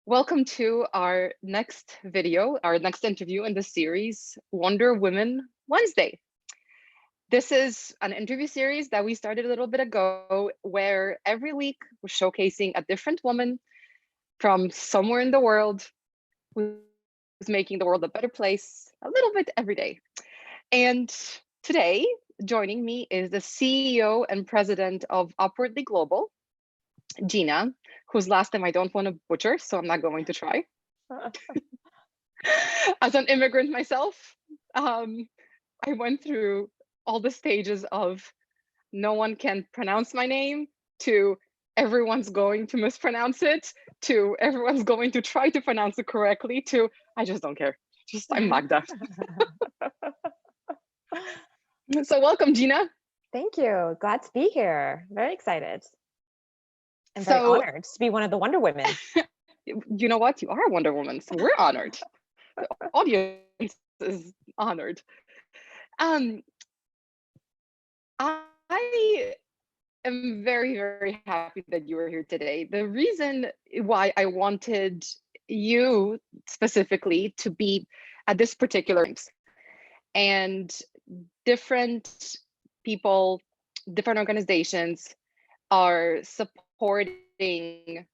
Welcome to our next video, our next interview in the series, Wonder Women Wednesday. This is an interview series that we started a little bit ago, where every week we're showcasing a different woman from somewhere in the world who's making the world a better place a little bit every day. And today, joining me is the CEO and president of Upwardly Global, Jina, whose last name I don't want to butcher, so I'm not going to try. As an immigrant myself, I went through all the stages of no one can pronounce my name, to everyone's going to mispronounce it, to everyone's going to try to pronounce it correctly, to I just don't care. I'm Magda. So welcome, Jina. Thank you. Glad to be here. Very excited. And very So, honored to be one of the Wonder Women. You know what? You are Wonder Woman, so we're honored. The audience is honored. I am very, very happy that you are here today. The reason why I wanted you specifically to be at this particular and different people, different organizations are supporting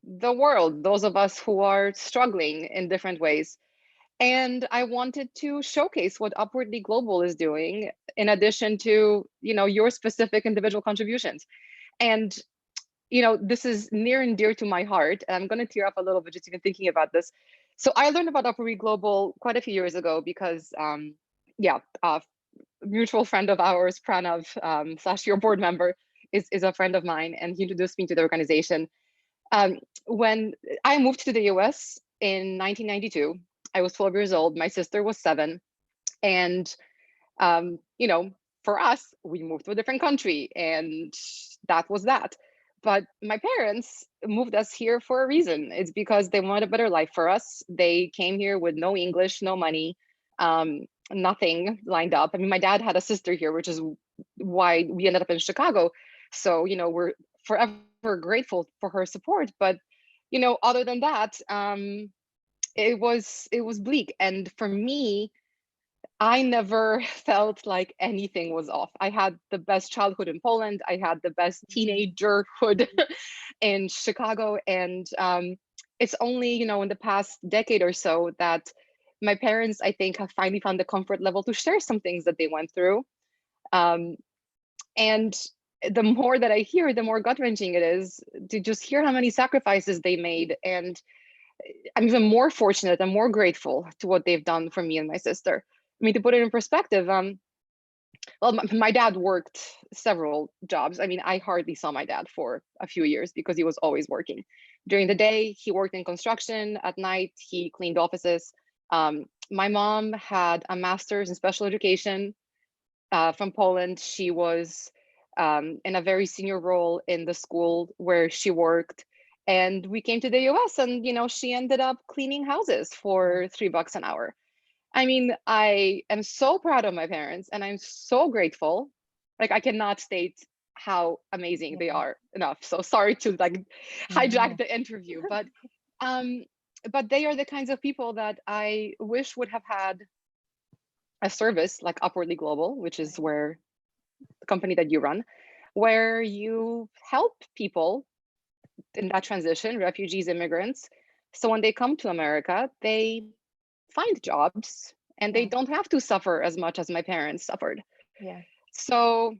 the world, those of us who are struggling in different ways. And I wanted to showcase what Upwardly Global is doing, in addition to, your specific individual contributions. And, this is near and dear to my heart. And I'm going to tear up a little bit just even thinking about this. So I learned about Upwardly Global quite a few years ago because, a mutual friend of ours, Pranav, / your board member, is a friend of mine, and he introduced me to the organization. When I moved to the US in 1992, I was 12 years old. My sister was 7. And, for us, we moved to a different country, and that was that. But my parents moved us here for a reason. It's because they wanted a better life for us. They came here with no English, no money, nothing lined up. I mean, my dad had a sister here, which is why we ended up in Chicago. So, we're forever grateful for her support. But, other than that, it was bleak. And for me, I never felt like anything was off. I had the best childhood in Poland. I had the best teenagerhood in Chicago. And it's only, in the past decade or so that my parents, I think, have finally found the comfort level to share some things that they went through. And the more that I hear, the more gut-wrenching it is to just hear how many sacrifices they made. And I'm even more fortunate and more grateful to what they've done for me and my sister. I mean, to put it in perspective, well, my dad worked several jobs. I mean, I hardly saw my dad for a few years because he was always working. During the day, he worked in construction. At night, he cleaned offices. My mom had a master's in special education from Poland. She was in a very senior role in the school where she worked. And we came to the US, and she ended up cleaning houses for $3 an hour. I mean, I am so proud of my parents, and I'm so grateful. Like, I cannot state how amazing they are enough. So sorry to hijack the interview, but they are the kinds of people that I wish would have had a service like Upwardly Global, which is where the company that you run, where you help people in that transition, refugees, immigrants. So when they come to America, they find jobs and they don't have to suffer as much as my parents suffered. Yeah. So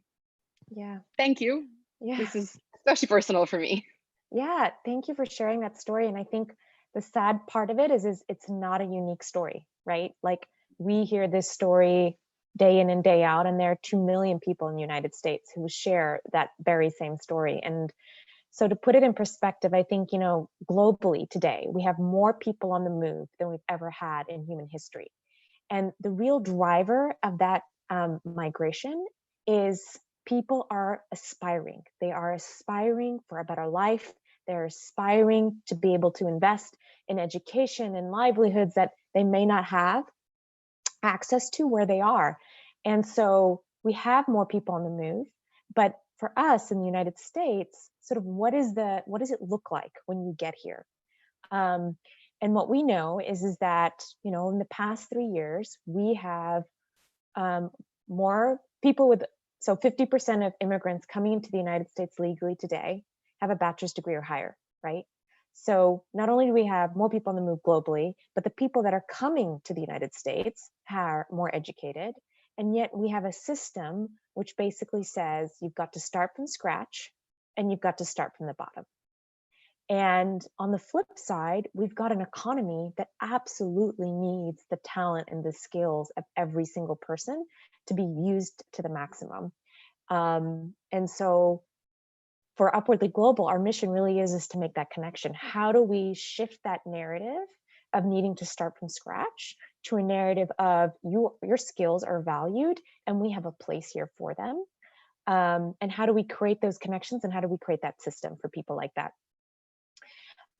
thank you. Yeah. This is especially personal for me. Yeah. Thank you for sharing that story. And I think the sad part of it is it's not a unique story, right? Like, we hear this story day in and day out, and there are 2 million people in the United States who share that very same story. And so to put it in perspective, I think, globally today, we have more people on the move than we've ever had in human history. And the real driver of that migration is people are aspiring. They are aspiring for a better life. They're aspiring to be able to invest in education and livelihoods that they may not have access to where they are. And so we have more people on the move. But for us in the United States, sort of what does it look like when you get here? And what we know is that, you know, in the past 3 years, we have more people with, so 50% of immigrants coming into the United States legally today have a bachelor's degree or higher, right? So not only do we have more people on the move globally, but the people that are coming to the United States are more educated. And yet we have a system which basically says you've got to start from scratch and you've got to start from the bottom. And on the flip side, we've got an economy that absolutely needs the talent and the skills of every single person to be used to the maximum. And so for Upwardly Global, our mission really is to make that connection. How do we shift that narrative of needing to start from scratch to a narrative of your skills are valued and we have a place here for them? And how do we create those connections and how do we create that system for people like that?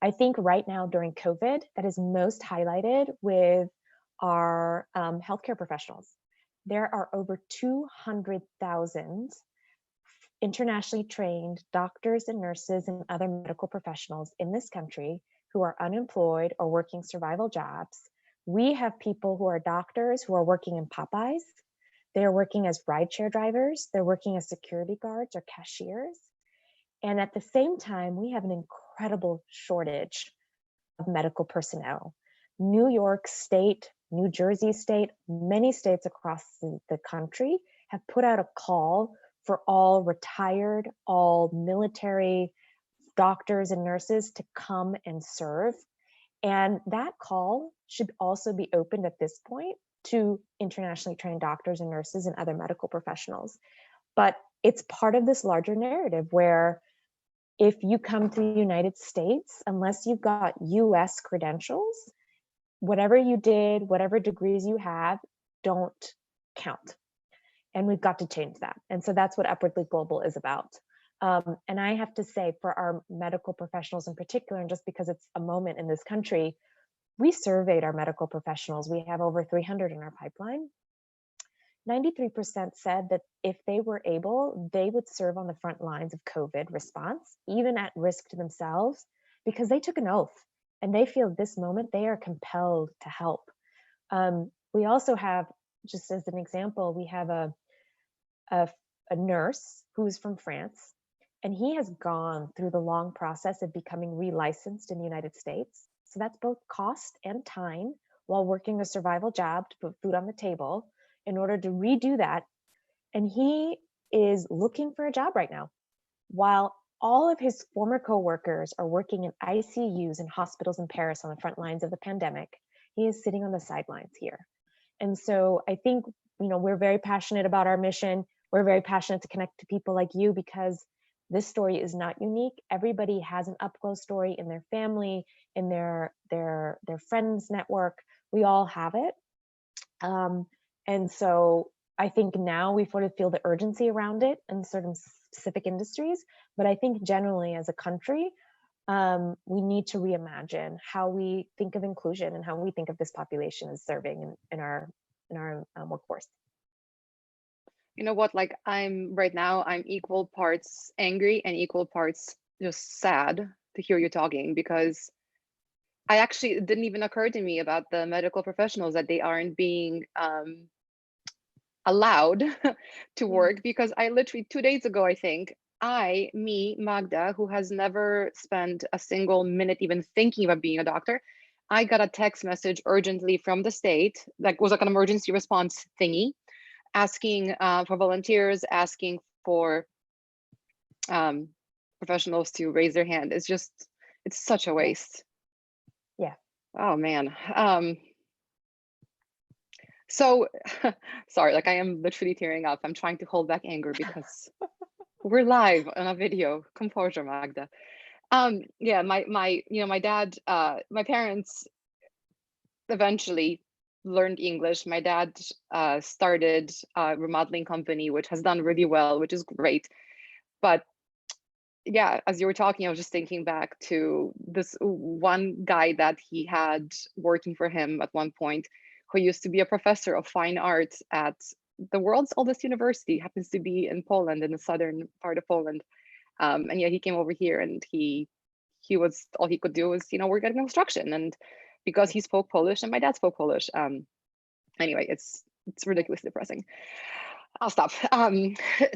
I think right now during COVID, that is most highlighted with our healthcare professionals. There are over 200,000 internationally trained doctors and nurses and other medical professionals in this country who are unemployed or working survival jobs. We have people who are doctors who are working in Popeyes. They're working as rideshare drivers. They're working as security guards or cashiers. And at the same time, we have an incredible shortage of medical personnel. New York State, New Jersey State, many states across the country have put out a call for all retired, all military doctors and nurses to come and serve. And that call should also be opened at this point to internationally trained doctors and nurses and other medical professionals. But it's part of this larger narrative where if you come to the United States, unless you've got US credentials, whatever you did, whatever degrees you have, don't count. And we've got to change that. And so that's what Upwardly Global is about. And I have to say, for our medical professionals in particular, and just because it's a moment in this country, we surveyed our medical professionals. We have over 300 in our pipeline. 93% said that if they were able, they would serve on the front lines of COVID response, even at risk to themselves, because they took an oath and they feel at this moment they are compelled to help. We also have, just as an example, we have a nurse who's from France, and he has gone through the long process of becoming relicensed in the United States. So that's both cost and time while working a survival job to put food on the table in order to redo that. And he is looking for a job right now. While all of his former coworkers are working in ICUs and hospitals in Paris on the front lines of the pandemic, he is sitting on the sidelines here. And so I think, you know, we're very passionate about our mission. We're very passionate to connect to people like you because this story is not unique. Everybody has an up close story in their family, in their friends network. We all have it. And so I think now we sort of feel the urgency around it in certain specific industries. But I think generally as a country, we need to reimagine how we think of inclusion and how we think of this population as serving in our workforce. You know what, like I'm equal parts angry and equal parts just sad to hear you talking, because I actually, it didn't even occur to me about the medical professionals that they aren't being allowed to work, because I literally 2 days ago, I think, Magda, who has never spent a single minute even thinking about being a doctor, I got a text message urgently from the state, like was like an emergency response thingy, asking for volunteers, asking for professionals to raise their hand. It's just, it's such a waste. Yeah. Oh man. So sorry, like I am literally tearing up. I'm trying to hold back anger because we're live on a video. Composure, Magda. Yeah, my dad, my parents eventually learned English. My dad started a remodeling company, which has done really well, which is great. But yeah, as you were talking, I was just thinking back to this one guy that he had working for him at one point, who used to be a professor of fine arts at the world's oldest university, happens to be in Poland, in the southern part of Poland. And yeah, he came over here and he all he could do was, work at construction. And because he spoke Polish and my dad spoke Polish. Anyway, it's ridiculously depressing. I'll stop.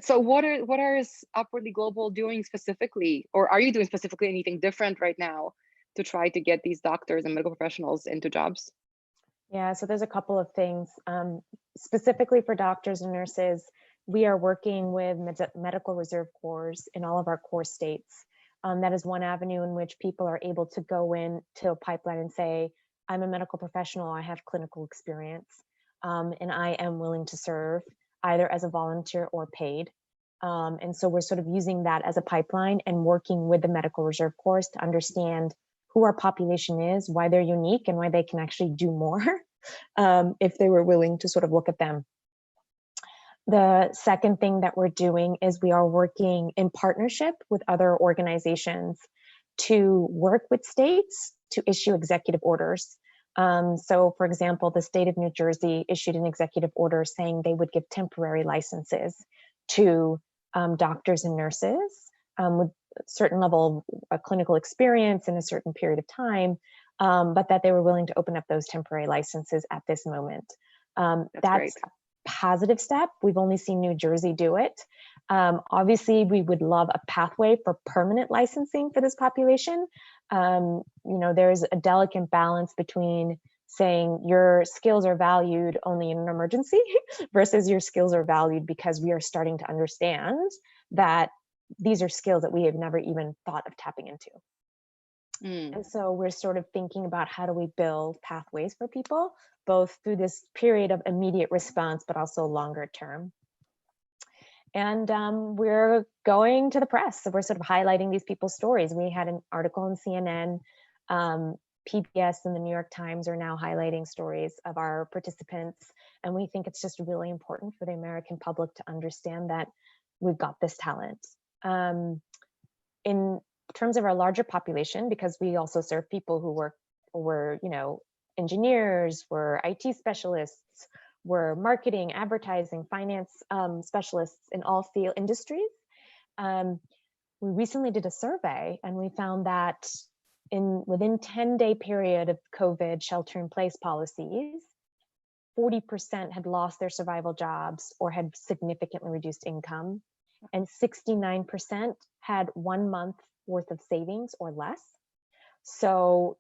So what is Upwardly Global doing specifically, or are you doing specifically anything different right now to try to get these doctors and medical professionals into jobs? Yeah, so there's a couple of things. Specifically for doctors and nurses, we are working with medical reserve corps in all of our core states. That is one avenue in which people are able to go in to a pipeline and say, I'm a medical professional, I have clinical experience, and I am willing to serve either as a volunteer or paid. And so we're sort of using that as a pipeline and working with the medical reserve corps to understand who our population is, why they're unique, and why they can actually do more if they were willing to sort of look at them. The second thing that we're doing is we are working in partnership with other organizations to work with states to issue executive orders. So for example, the state of New Jersey issued an executive order saying they would give temporary licenses to doctors and nurses with a certain level of clinical experience in a certain period of time, but that they were willing to open up those temporary licenses at this moment. That's a positive step. We've only seen New Jersey do it. Obviously, we would love a pathway for permanent licensing for this population. There's a delicate balance between saying your skills are valued only in an emergency versus your skills are valued because we are starting to understand that these are skills that we have never even thought of tapping into. And so we're sort of thinking about how do we build pathways for people, both through this period of immediate response, but also longer term. And we're going to the press. So we're sort of highlighting these people's stories. We had an article in CNN, PBS and the New York Times are now highlighting stories of our participants. And we think it's just really important for the American public to understand that we've got this talent. In terms of our larger population, because we also serve people who were engineers, were IT specialists, were marketing, advertising, finance specialists in all field industries. We recently did a survey and we found that within 10-day period of COVID shelter-in-place policies, 40% had lost their survival jobs or had significantly reduced income, and 69% had 1 month worth of savings or less. So,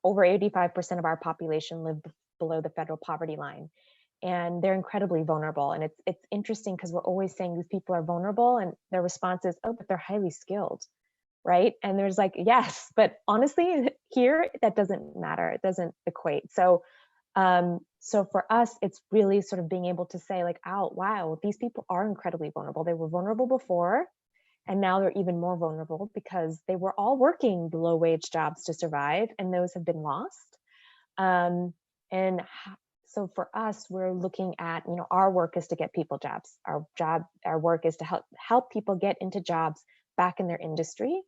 over 85% of our population lived below the federal poverty line, and they're incredibly vulnerable. And it's interesting because we're always saying these people are vulnerable, and their response is, oh, but they're highly skilled, right? And there's like, yes, but honestly, here that doesn't matter. It doesn't equate. So for us, it's really sort of being able to say like, oh, wow, these people are incredibly vulnerable. They were vulnerable before, and now they're even more vulnerable because they were all working low wage jobs to survive, and those have been lost. So for us, we're looking at, our work is to get people jobs. Our work is to help people get into jobs back in their industry,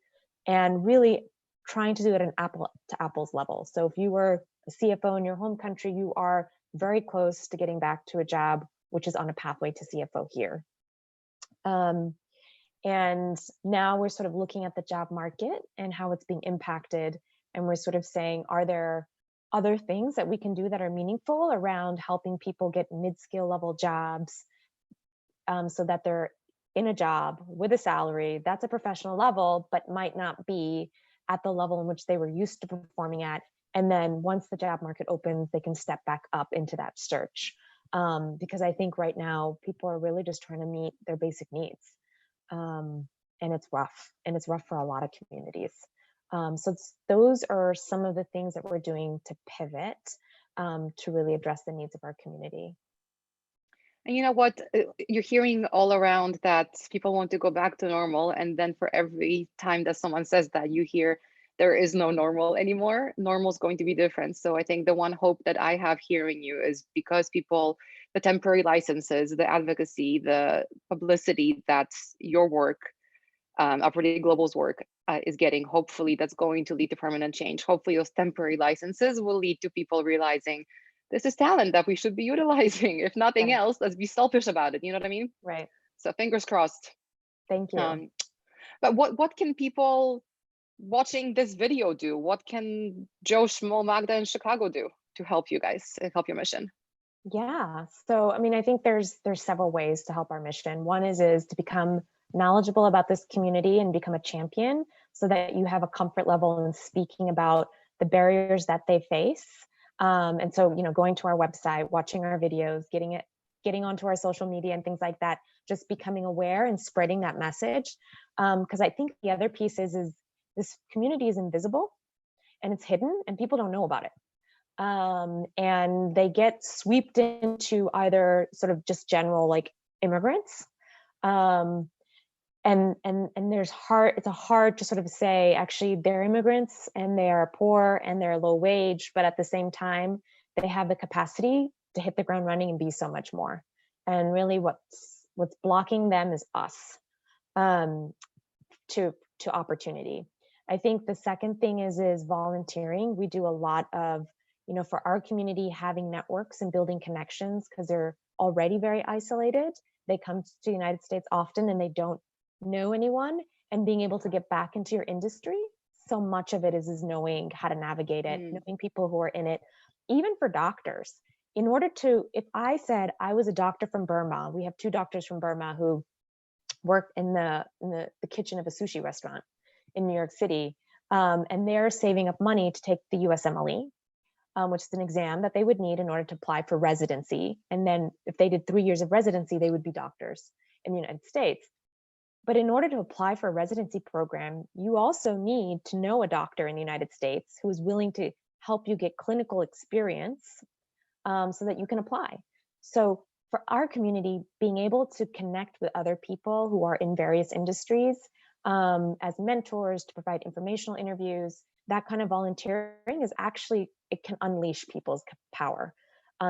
and really trying to do it at an apple to apples level. So if you were a CFO in your home country, you are very close to getting back to a job which is on a pathway to CFO here. And now we're sort of looking at the job market and how it's being impacted. And we're sort of saying, are there other things that we can do that are meaningful around helping people get mid-skill level jobs so that they're in a job with a salary that's a professional level, but might not be at the level in which they were used to performing at. And then once the job market opens, they can step back up into that search. Because I think right now people are really just trying to meet their basic needs. And it's rough, and it's rough for a lot of communities. So those are some of the things that we're doing to pivot to really address the needs of our community. And you know what? You're hearing all around that people want to go back to normal. And then for every time that someone says that, you hear there is no normal anymore. Normal is going to be different. So I think the one hope that I have hearing you is because people, the temporary licenses, the advocacy, the publicity that your work, Upwardly Global's work is getting, hopefully that's going to lead to permanent change. Hopefully those temporary licenses will lead to people realizing this is talent that we should be utilizing. If nothing else, let's be selfish about it. You know what I mean? Right. So fingers crossed. Thank you. But what can people watching this video do? What can Joe Schmo Magda in Chicago do to help you guys and help your mission? Yeah. So, I mean, I think there's several ways to help our mission. One is to become knowledgeable about this community and become a champion so that you have a comfort level in speaking about the barriers that they face. And so, going to our website, watching our videos, getting onto our social media and things like that, just becoming aware and spreading that message. Because I think the other piece is this community is invisible and it's hidden and people don't know about it. And they get swept into either sort of just general like immigrants, and it's hard to sort of say actually they're immigrants and they are poor and they're low wage, but at the same time they have the capacity to hit the ground running and be so much more. And really what's blocking them is us, to opportunity. I think the second thing is volunteering. We do a lot of, for our community, having networks and building connections because they're already very isolated. They come to the United States often and they don't know anyone, and being able to get back into your industry, so much of it is knowing how to navigate it, knowing people who are in it. Even for doctors, in order to, if I said I was a doctor from Burma, we have 2 doctors from Burma who work in the kitchen of a sushi restaurant in New York City, and they're saving up money to take the USMLE, which is an exam that they would need in order to apply for residency. And then if they did 3 years of residency, they would be doctors in the United States. But in order to apply for a residency program, you also need to know a doctor in the United States who is willing to help you get clinical experience, so that you can apply. So for our community, being able to connect with other people who are in various industries, as mentors, to provide informational interviews, that kind of volunteering is actually, it can unleash people's power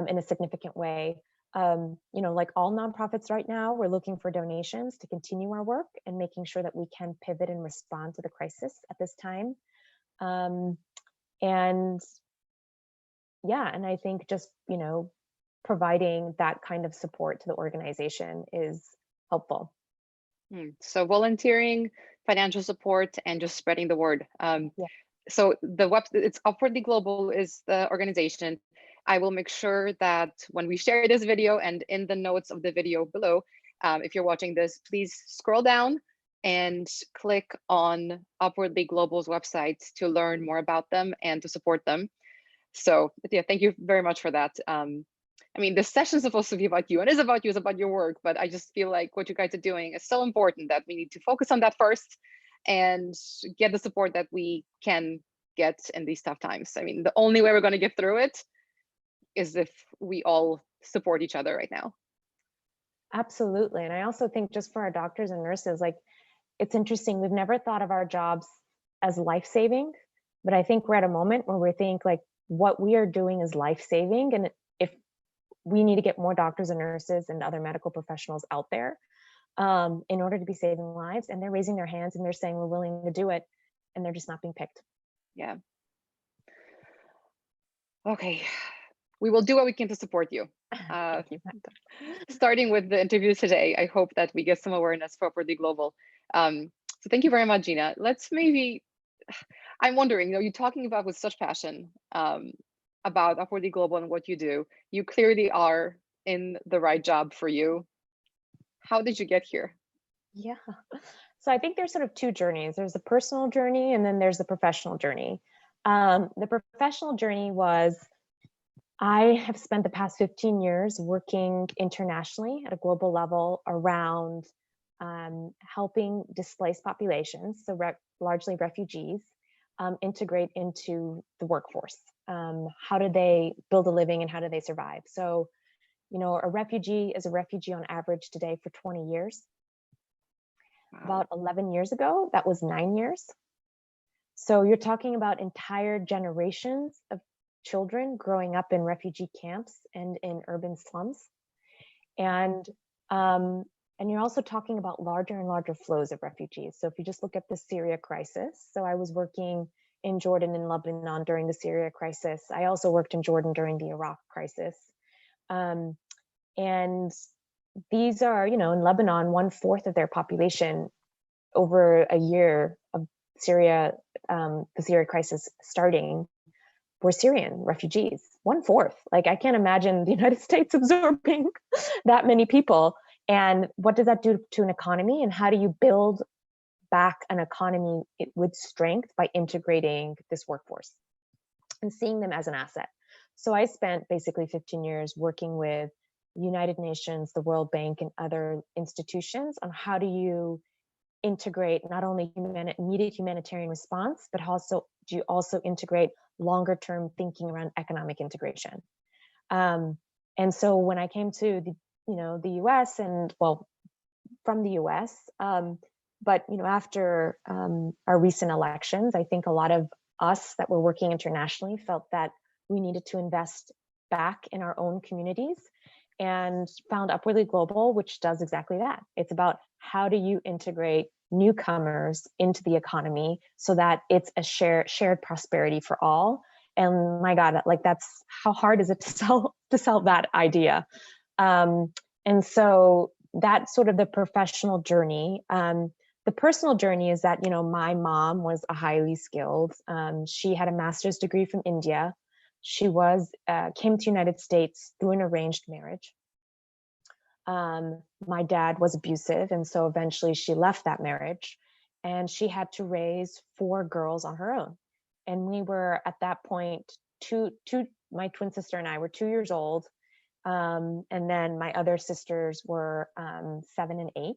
in a significant way. Like all nonprofits right now, we're looking for donations to continue our work and making sure that we can pivot and respond to the crisis at this time. And yeah, and I think just, providing that kind of support to the organization is helpful. So volunteering, financial support, and just spreading the word. Yeah. So it's Upwardly Global is the organization. I will make sure that when we share this video and in the notes of the video below, if you're watching this, please scroll down and click on Upwardly Global's website to learn more about them and to support them. So yeah, thank you very much for that. I mean, this session is supposed to be about you and is about you, it's about your work, but I just feel like what you guys are doing is so important that we need to focus on that first and get the support that we can get in these tough times. I mean, the only way we're going to get through it is if we all support each other right now. Absolutely. And I also think just for our doctors and nurses, like, it's interesting, we've never thought of our jobs as life-saving, but I think we're at a moment where we think like what we are doing is life-saving. And if we need to get more doctors and nurses and other medical professionals out there in order to be saving lives, and they're raising their hands and they're saying we're willing to do it, and they're just not being picked. Yeah. Okay. We will do what we can to support you. Starting with the interview today, I hope that we get some awareness for Upwardly Global. So thank you very much, Jina. I'm wondering, you're talking about with such passion about Upwardly Global and what you do. You clearly are in the right job for you. How did you get here? Yeah. So I think there's sort of 2 journeys. There's the personal journey and then there's the professional journey. The professional journey was, I have spent the past 15 years working internationally at a global level around helping displaced populations, so largely refugees, integrate into the workforce. How do they build a living and how do they survive? So, a refugee is a refugee on average today for 20 years. Wow. About 11 years ago, that was 9 years. So you're talking about entire generations of children growing up in refugee camps and in urban slums. And you're also talking about larger and larger flows of refugees. So if you just look at the Syria crisis, so I was working in Jordan and Lebanon during the Syria crisis. I also worked in Jordan during the Iraq crisis. And these are, in Lebanon, 1/4 of their population over a year of Syria, the Syria crisis starting, were Syrian refugees, 1/4. Like, I can't imagine the United States absorbing that many people. And what does that do to an economy? And how do you build back an economy with strength by integrating this workforce and seeing them as an asset? So I spent basically 15 years working with United Nations, the World Bank, and other institutions on how do you integrate not only immediate humanitarian response, but also do you also integrate longer term thinking around economic integration? And so when I came to the US, and well, from the US, but after our recent elections, I think a lot of us that were working internationally felt that we needed to invest back in our own communities, and found Upwardly Global, which does exactly that. It's about how do you integrate newcomers into the economy so that it's a shared prosperity for all. And my God, like, that's, how hard is it to sell that idea? And so that's sort of the professional journey. The personal journey is that, my mom was a highly skilled. She had a master's degree from India. She came to the United States through an arranged marriage. My dad was abusive, and so eventually she left that marriage, and she had to raise 4 girls on her own. And we were at that point, my twin sister and I were 2 years old, and then my other sisters were 7 and 8.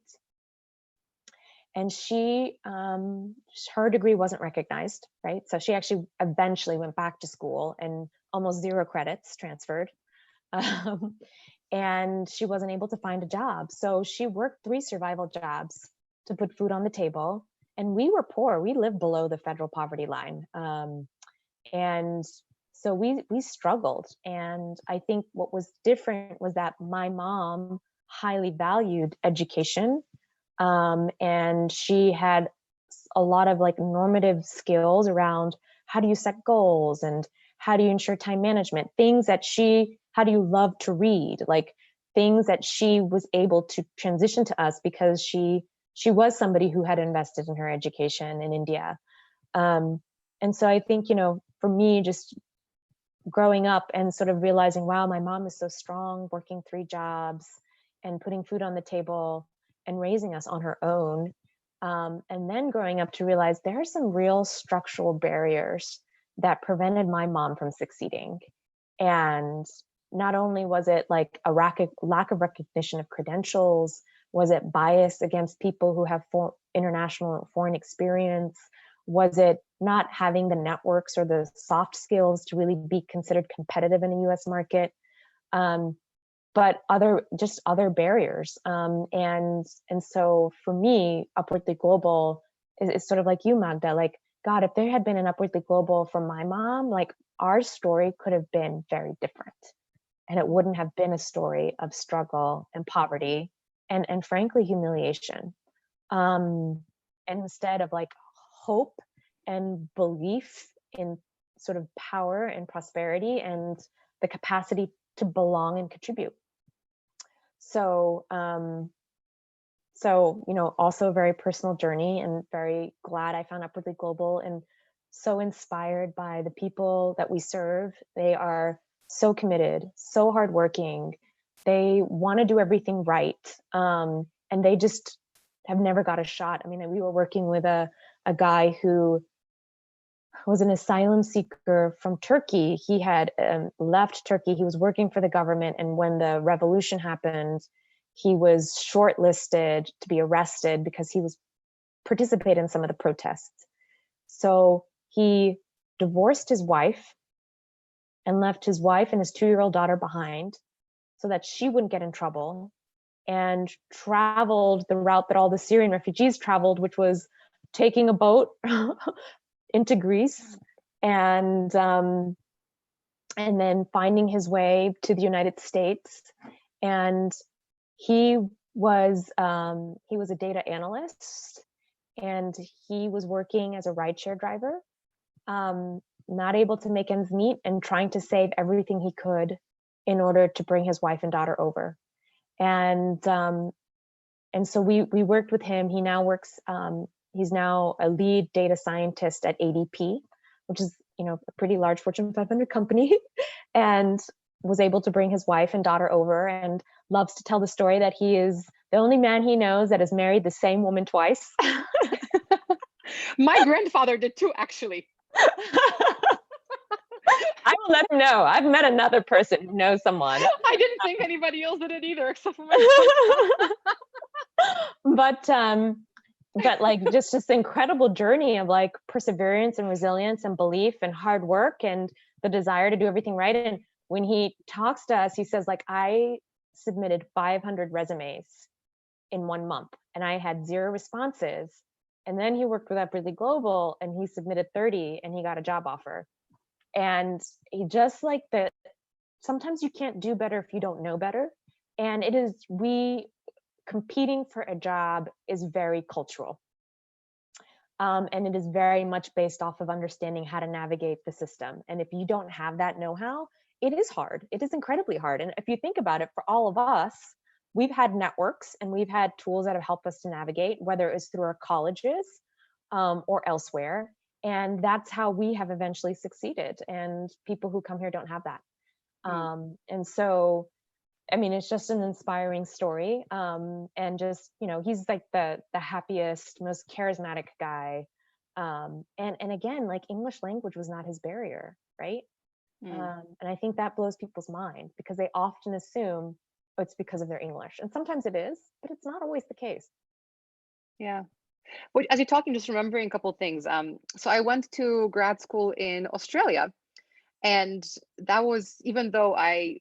And her degree wasn't recognized, right? So she actually eventually went back to school, and almost 0 credits transferred. And she wasn't able to find a job. So she worked 3 survival jobs to put food on the table. And we were poor. We lived below the federal poverty line. And so we struggled. And I think what was different was that my mom highly valued education. And she had a lot of like normative skills around how do you set goals, and how do you ensure time management, things that how do you love to read, like things that she was able to transition to us because she was somebody who had invested in her education in India. And so I think, for me, just growing up and sort of realizing, wow, my mom is so strong, working 3 jobs and putting food on the table and raising us on her own. And then growing up to realize there are some real structural barriers that prevented my mom from succeeding. And not only was it like a lack of recognition of credentials, was it bias against people who have international foreign experience? Was it not having the networks or the soft skills to really be considered competitive in a US market? But other barriers. And so for me, Upwardly Global is sort of like you, Magda, like, God, if there had been an Upwardly Global for my mom, like, our story could have been very different. And it wouldn't have been a story of struggle and poverty and frankly, humiliation. And instead of like hope and belief in sort of power and prosperity and the capacity to belong and contribute. So, also a very personal journey, and very glad I found Upwardly Global, and so inspired by the people that we serve. They are so committed, so hardworking. They want to do everything right. And they just have never got a shot. I mean, we were working with a guy who was an asylum seeker from Turkey. He had left Turkey. He was working for the government. And when the revolution happened, he was shortlisted to be arrested because he was participating in some of the protests. So he divorced his wife and left his wife and his 2-year-old daughter behind so that she wouldn't get in trouble, and traveled the route that all the Syrian refugees traveled, which was taking a boat into Greece, and then finding his way to the United States. And he was a data analyst, and he was working as a rideshare driver, not able to make ends meet, and trying to save everything he could in order to bring his wife and daughter over. And so we worked with him. He now works He's now a lead data scientist at ADP, which is, a pretty large Fortune 500 company, and was able to bring his wife and daughter over, and loves to tell the story that he is the only man he knows that has married the same woman twice. My grandfather did too, actually. I will let him know. I've met another person who knows someone. I didn't think anybody else did it either, except for my but like just this incredible journey of like perseverance and resilience and belief and hard work and the desire to do everything right. And when he talks to us, he says, like, I submitted 500 resumes in 1 month and I had 0 responses. And then he worked with Upwardly Global and he submitted 30 and he got a job offer. And he just like that, sometimes you can't do better if you don't know better. And competing for a job is very cultural. And it is very much based off of understanding how to navigate the system. And if you don't have that know-how, it is hard. It is incredibly hard. And if you think about it, for all of us, we've had networks and we've had tools that have helped us to navigate, whether it's through our colleges or elsewhere. And that's how we have eventually succeeded. And people who come here don't have that. And so, I mean, it's just an inspiring story. And just, he's like the happiest, most charismatic guy. And again, like, English language was not his barrier, right? And I think that blows people's mind because they often assume, oh, it's because of their English. And sometimes it is, but it's not always the case. Yeah. Well, as you're talking, just remembering a couple of things. So I went to grad school in Australia, and that was, even though I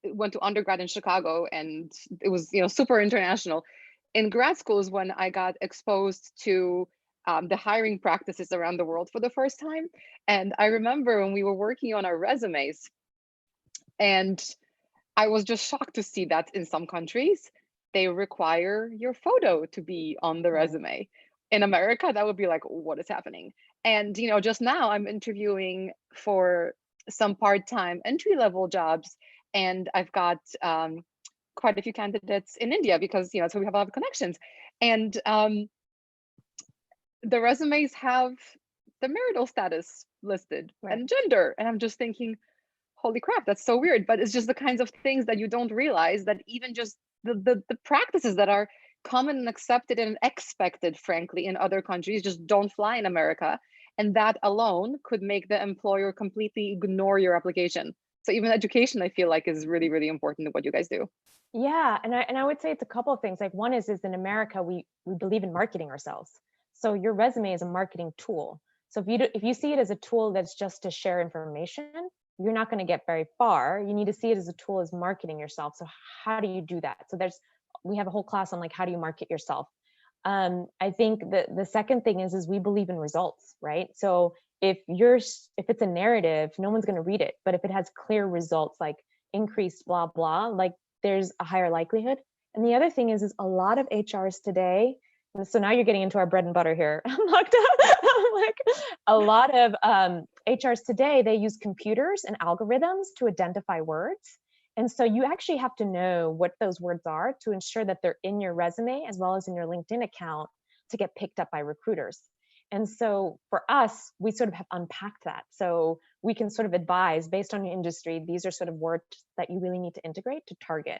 went to undergrad in Chicago and it was, super international, in grad school is when I got exposed to the hiring practices around the world for the first time. And I remember when we were working on our resumes, and I was just shocked to see that in some countries, they require your photo to be on the resume. In America, that would be like, what is happening? And, just now I'm interviewing for some part-time entry-level jobs, and I've got quite a few candidates in India because, so we have a lot of connections. And the resumes have the marital status listed and gender. And I'm just thinking, holy crap, that's so weird. But it's just the kinds of things that you don't realize, that even just the practices that are common and accepted and expected, frankly, in other countries just don't fly in America. And that alone could make the employer completely ignore your application. So even education, I feel like, is really, really important in what you guys do. Yeah, and I would say it's a couple of things. Like, one is in America, we believe in marketing ourselves. So your resume is a marketing tool. So if you see it as a tool that's just to share information, you're not going to get very far. You need to see it as a tool as marketing yourself. So how do you do that? So we have a whole class on like, how do you market yourself? I think the second thing is we believe in results, right? So if it's a narrative, no one's going to read it. But if it has clear results, like increased blah, blah, like, there's a higher likelihood. And the other thing is a lot of HRs today, so now you're getting into our bread and butter here. Like, a lot of HRs today, they use computers and algorithms to identify words. And so you actually have to know what those words are to ensure that they're in your resume as well as in your LinkedIn account to get picked up by recruiters. And so for us, we sort of have unpacked that. So we can sort of advise based on your industry, these are sort of words that you really need to integrate to target.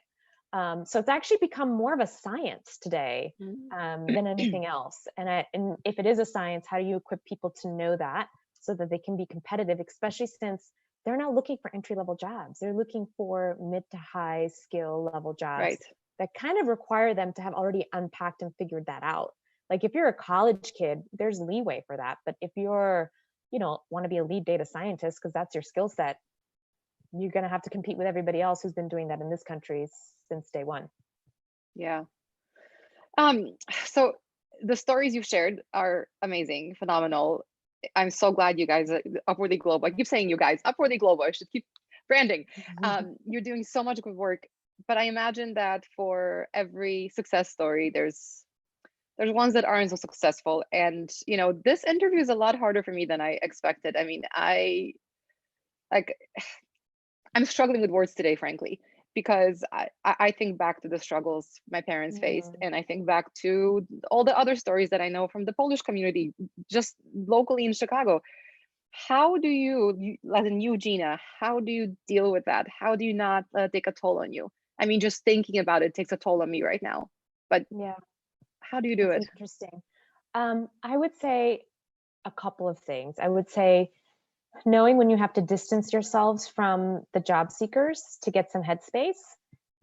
So it's actually become more of a science today than anything else. And if it is a science, how do you equip people to know that so that they can be competitive, especially since they're not looking for entry-level jobs. They're looking for mid to high skill level jobs that kind of require them to have already unpacked and figured that out. Like, if you're a college kid, there's leeway for that. But if you're, want to be a lead data scientist because that's your skill set, you're going to have to compete with everybody else who's been doing that in this country since day one. Yeah. So the stories you've shared are amazing, phenomenal. I'm so glad you guys, Upwardly Global, I keep saying you guys, Upwardly Global, I should keep branding. You're doing so much good work, but I imagine that for every success story, there's ones that aren't so successful. And, this interview is a lot harder for me than I expected. I mean, I'm struggling with words today, frankly, because I think back to the struggles my parents faced, Mm. and I think back to all the other stories that I know from the Polish community, just locally in Chicago. How do you, as a new Gina, how do you deal with that? How do you not take a toll on you? I mean, just thinking about it takes a toll on me right now. But Yeah, how do you do that's it? interesting. I would say a couple of things. I would say knowing when you have to distance yourselves from the job seekers to get some headspace,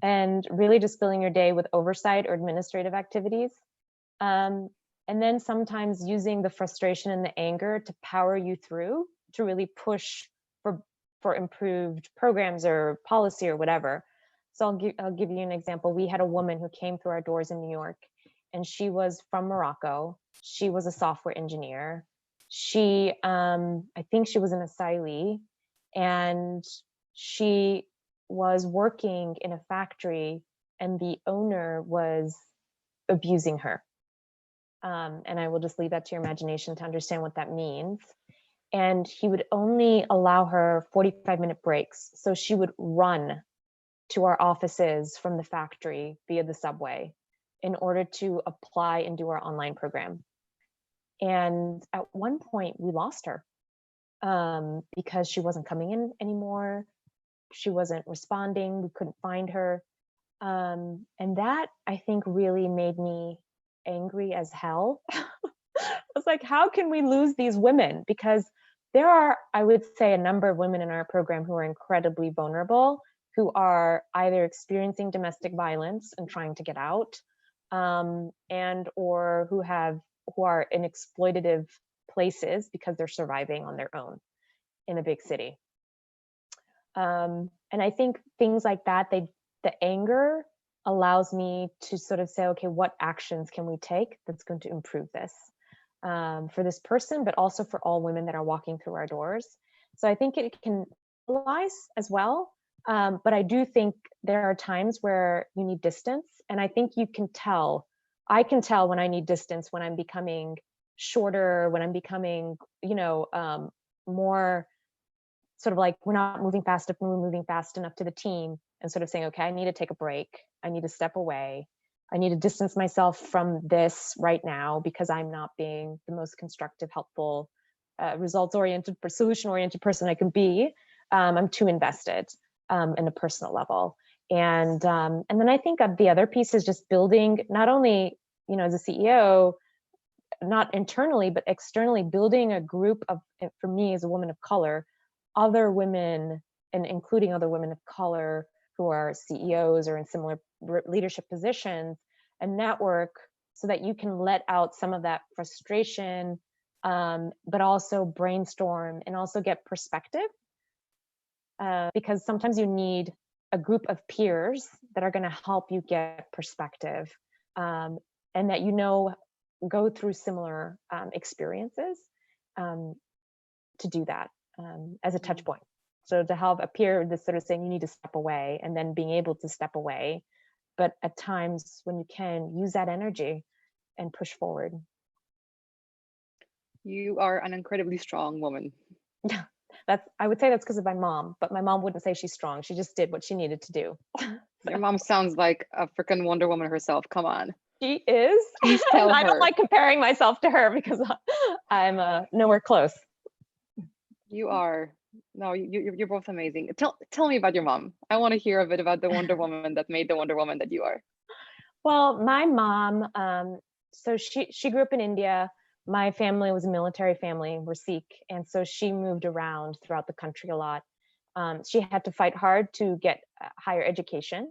and really just filling your day with oversight or administrative activities. Um, and then sometimes using the frustration and the anger to power you through to really push for for improved programs or policy or whatever. So I'll give you an example. We had a woman who came through our doors in New York, and she was from Morocco. She was a software engineer. She I think she was an asylee, and she was working in a factory, and the owner was abusing her. And I will just leave that to your imagination to understand what that means. And he would only allow her 45-minute breaks. So she would run to our offices from the factory via the subway in order to apply and do our online program. And at one point, we lost her because she wasn't coming in anymore. She wasn't responding. We couldn't find her. And that, I think, really made me angry as hell. I was like, how can we lose these women? Because there are, I would say, a number of women in our program who are incredibly vulnerable, who are either experiencing domestic violence and trying to get out, and or who are in exploitative places because they're surviving on their own in a big city. And I think things like that, the anger allows me to sort of say, okay, what actions can we take that's going to improve this for this person, but also for all women that are walking through our doors. So I think it can realize as well. But I do think there are times where you need distance. And I think you can tell, I can tell when I need distance, when I'm becoming shorter, when I'm becoming, more sort of like we're not moving fast enough, we're moving fast enough to the team, and sort of saying, okay, I need to take a break. I need to step away. I need to distance myself from this right now because I'm not being the most constructive, helpful, results-oriented, solution-oriented person I can be. I'm too invested in a personal level. And then I think the other piece is just building, not only, as a CEO, not internally, but externally, building a group of, for me as a woman of color, other women, and including other women of color who are CEOs or in similar leadership positions, a network so that you can let out some of that frustration, but also brainstorm and also get perspective. Because sometimes you need a group of peers that are going to help you get perspective, and that go through similar experiences to do that as a touch point. So to have a peer that's sort of saying you need to step away, and then being able to step away, but at times when you can, use that energy and push forward. You are an incredibly strong woman. I would say that's because of my mom, but my mom wouldn't say she's strong. She just did what she needed to do. Your mom sounds like a freaking Wonder Woman herself. Come on. She is. Please tell her. I don't like comparing myself to her because I'm nowhere close. You are. No, you're both amazing. Tell me about your mom. I want to hear a bit about the Wonder Woman that made the Wonder Woman that you are. Well, my mom, so she grew up in India. My family was a military family. We're Sikh, and so she moved around throughout the country a lot. She had to fight hard to get higher education,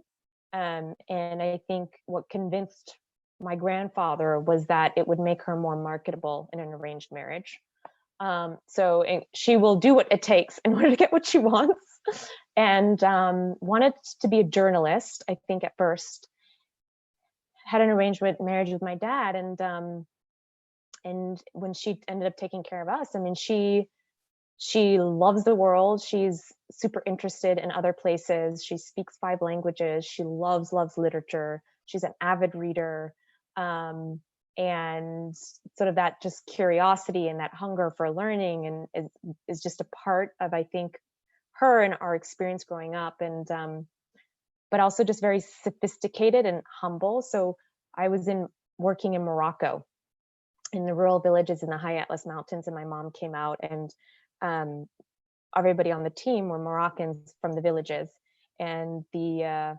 and I think what convinced my grandfather was that it would make her more marketable in an arranged marriage. So she will do what it takes in order to get what she wants, and wanted to be a journalist, I think, at first. Had an arranged marriage with my dad, and when she ended up taking care of us, I mean, she loves the world. She's super interested in other places. She speaks 5 languages. She loves literature. She's an avid reader. And sort of that just curiosity and that hunger for learning and is just a part of, I think, her and our experience growing up. And but also just very sophisticated and humble. So I was working in Morocco in the rural villages in the high Atlas Mountains, and my mom came out, and everybody on the team were Moroccans from the villages, and my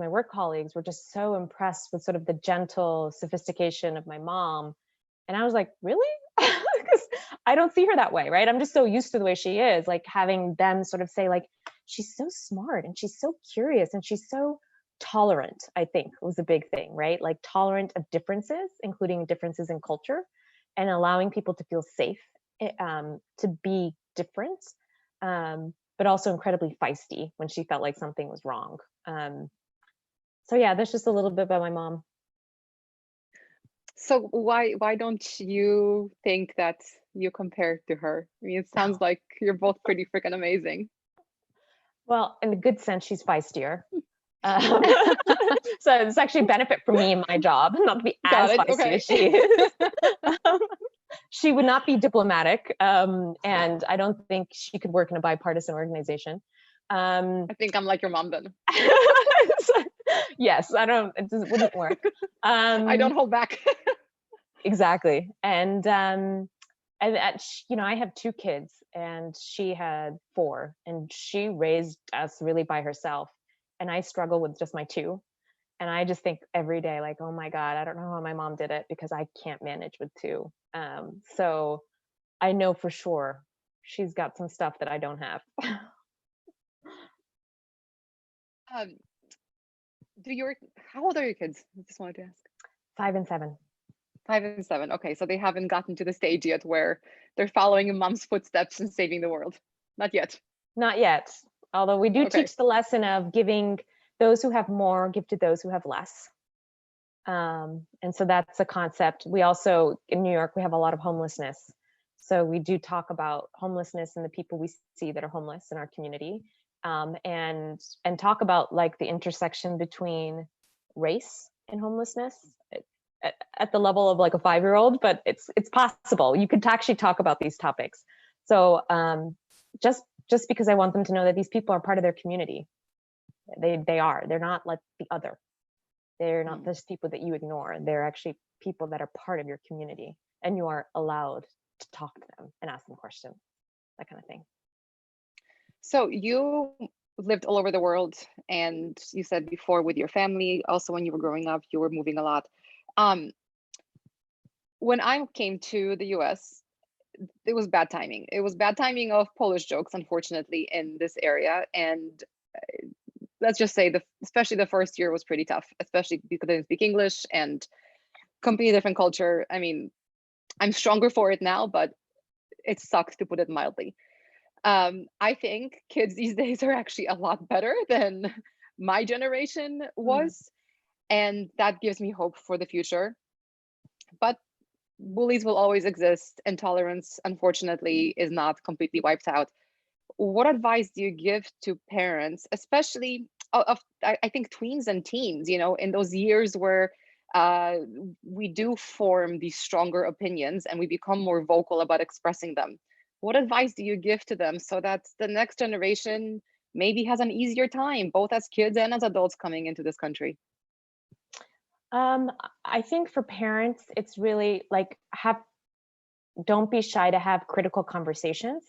work colleagues were just so impressed with sort of the gentle sophistication of my mom. And I was like, really? Because I don't see her that way, right? I'm just so used to the way she is, like having them sort of say like, she's so smart and she's so curious and she's so tolerant, I think was a big thing, right? Like tolerant of differences, including differences in culture, and allowing people to feel safe to be different, but also incredibly feisty when she felt like something was wrong. So yeah, that's just a little bit about my mom. So why don't you think that you compare to her? I mean, it sounds like you're both pretty freaking amazing. Well, in the good sense, she's feistier. So it's actually a benefit for me in my job, not to be as feisty Okay. as she is. She would not be diplomatic, and I don't think she could work in a bipartisan organization. I think I'm like your mom then. Yes, it wouldn't work. I don't hold back. Exactly. And I have 2 kids and she had 4, and she raised us really by herself. And I struggle with just my 2. And I just think every day, like, oh my God, I don't know how my mom did it, because I can't manage with 2. So I know for sure she's got some stuff that I don't have. um, how old are your kids? I just wanted to ask. 5 and 7. 5 and 7. Okay, so they haven't gotten to the stage yet where they're following in mom's footsteps and saving the world. Not yet. Not yet. Although we do teach the lesson of giving those who have more, give to those who have less. And so that's a concept. We also, in New York, we have a lot of homelessness. So we do talk about homelessness and the people we see that are homeless in our community, and talk about like the intersection between race and homelessness at the level of like a 5-year-old, but it's possible. You could actually talk about these topics. So just because I want them to know that these people are part of their community. They're not like the other. They're not just people that you ignore. They're actually people that are part of your community, and you are allowed to talk to them and ask them questions, that kind of thing. So you lived all over the world, and you said before with your family, also when you were growing up, you were moving a lot. When I came to the US, it was bad timing. It was bad timing of Polish jokes, unfortunately, in this area. And let's just say especially the first year was pretty tough, especially because I didn't speak English and completely different culture. I mean, I'm stronger for it now, but it sucked, to put it mildly. I think kids these days are actually a lot better than my generation was. And that gives me hope for the future. But bullies will always exist. Intolerance, unfortunately, is not completely wiped out. What advice do you give to parents, especially I think tweens and teens, in those years where we do form these stronger opinions and we become more vocal about expressing them? What advice do you give to them so that the next generation maybe has an easier time, both as kids and as adults coming into this country? I think for parents, it's really like don't be shy to have critical conversations,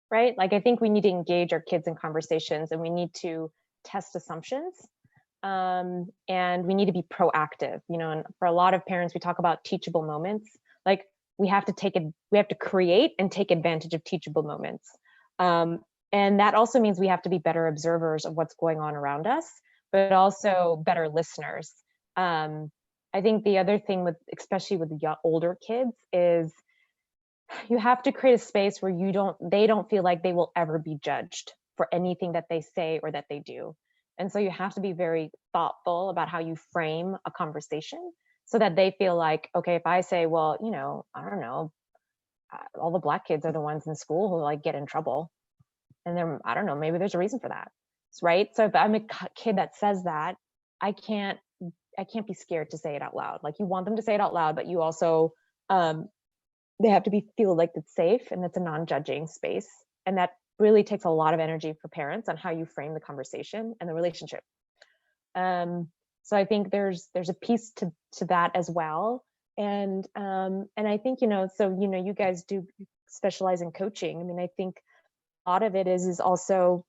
right? Like I think we need to engage our kids in conversations, and we need to test assumptions, and we need to be proactive. And for a lot of parents, we talk about teachable moments. Like we have to create and take advantage of teachable moments, and that also means we have to be better observers of what's going on around us, but also better listeners. I think the other thing especially with the older kids, is you have to create a space where they don't feel like they will ever be judged for anything that they say or that they do. And so you have to be very thoughtful about how you frame a conversation so that they feel like, okay, if I say, well, I don't know, all the Black kids are the ones in school who like get in trouble. And then, I don't know, maybe there's a reason for that. Right. So if I'm a kid that says that, I can't be scared to say it out loud. Like you want them to say it out loud, but you also, they have to feel like it's safe and it's a non-judging space. And that really takes a lot of energy for parents on how you frame the conversation and the relationship. So I think there's a piece to that as well. And I think, so, you guys do specialize in coaching. I mean, I think a lot of it is also,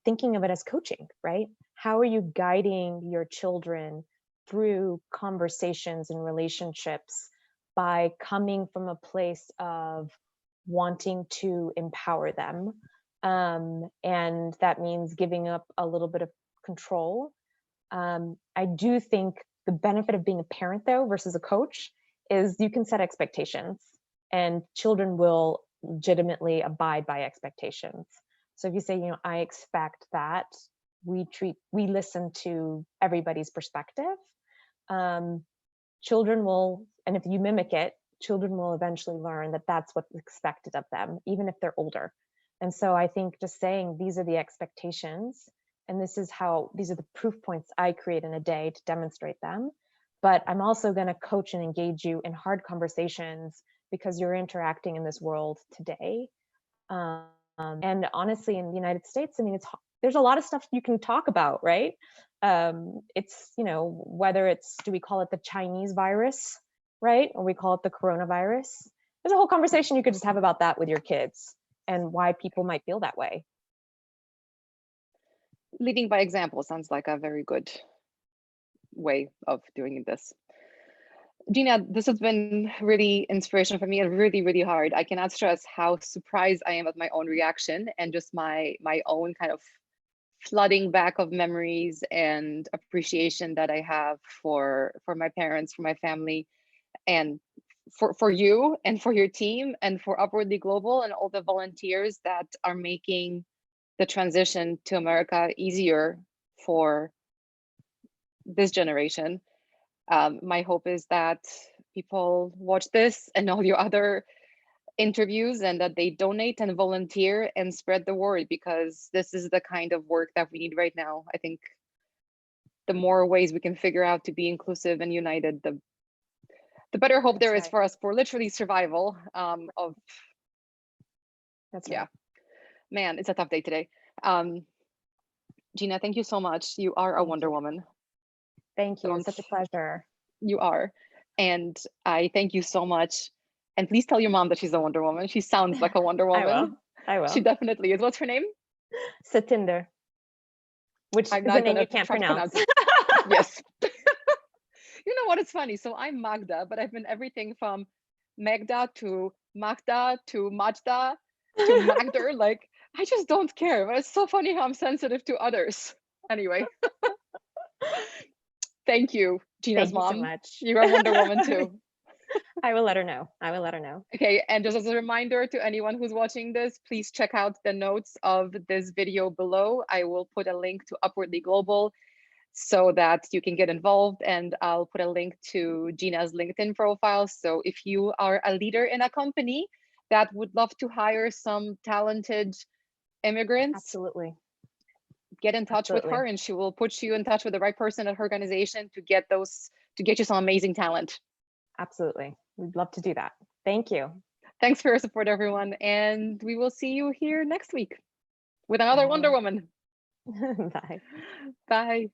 thinking of it as coaching, right? How are you guiding your children through conversations and relationships by coming from a place of wanting to empower them? And that means giving up a little bit of control. I do think the benefit of being a parent, though, versus a coach is you can set expectations and children will legitimately abide by expectations. So if you say, I expect that, we listen to everybody's perspective. Children will, and if you mimic it, children will eventually learn that that's what's expected of them, even if they're older. And so I think just saying these are the expectations, and these are the proof points I create in a day to demonstrate them. But I'm also going to coach and engage you in hard conversations because you're interacting in this world today. And honestly, in the United States, I mean, there's a lot of stuff you can talk about, right? It's, whether it's, do we call it the Chinese virus, right? Or we call it the coronavirus. There's a whole conversation you could just have about that with your kids and why people might feel that way. Leading by example sounds like a very good way of doing this. Jina, this has been really inspirational for me and really, really hard. I cannot stress how surprised I am at my own reaction and just my own kind of flooding back of memories and appreciation that I have for my parents, for my family, and for you and for your team and for Upwardly Global and all the volunteers that are making the transition to America easier for this generation. My hope is that people watch this and all your other interviews and that they donate and volunteer and spread the word, because this is the kind of work that we need right now. I think the more ways we can figure out to be inclusive and united, the better hope there is for us for literally survival of. That's right. Yeah, man, it's a tough day today. Jina, thank you so much. You are a Wonder Woman. Thank you. Such a pleasure. You are. And I thank you so much. And please tell your mom that she's a Wonder Woman. She sounds like a Wonder Woman. I will. She definitely is. What's her name? Satinder. Which is a name you can't pronounce. Yes. You know what? It's funny. So I'm Magda, but I've been everything from Magda to Magda to Majda to Magder. Like, I just don't care. But it's so funny how I'm sensitive to others. Anyway. Thank you, Jina's mom. Thank you so much. You're a Wonder Woman too. I will let her know. I will let her know. Okay, and just as a reminder to anyone who's watching this, please check out the notes of this video below. I will put a link to Upwardly Global so that you can get involved, and I'll put a link to Jina's LinkedIn profile. So if you are a leader in a company that would love to hire some talented immigrants, absolutely, get in touch with her, and she will put you in touch with the right person at her organization to get you some amazing talent. Absolutely. We'd love to do that. Thank you. Thanks for your support, everyone. And we will see you here next week with another Wonder Woman. Bye. Bye.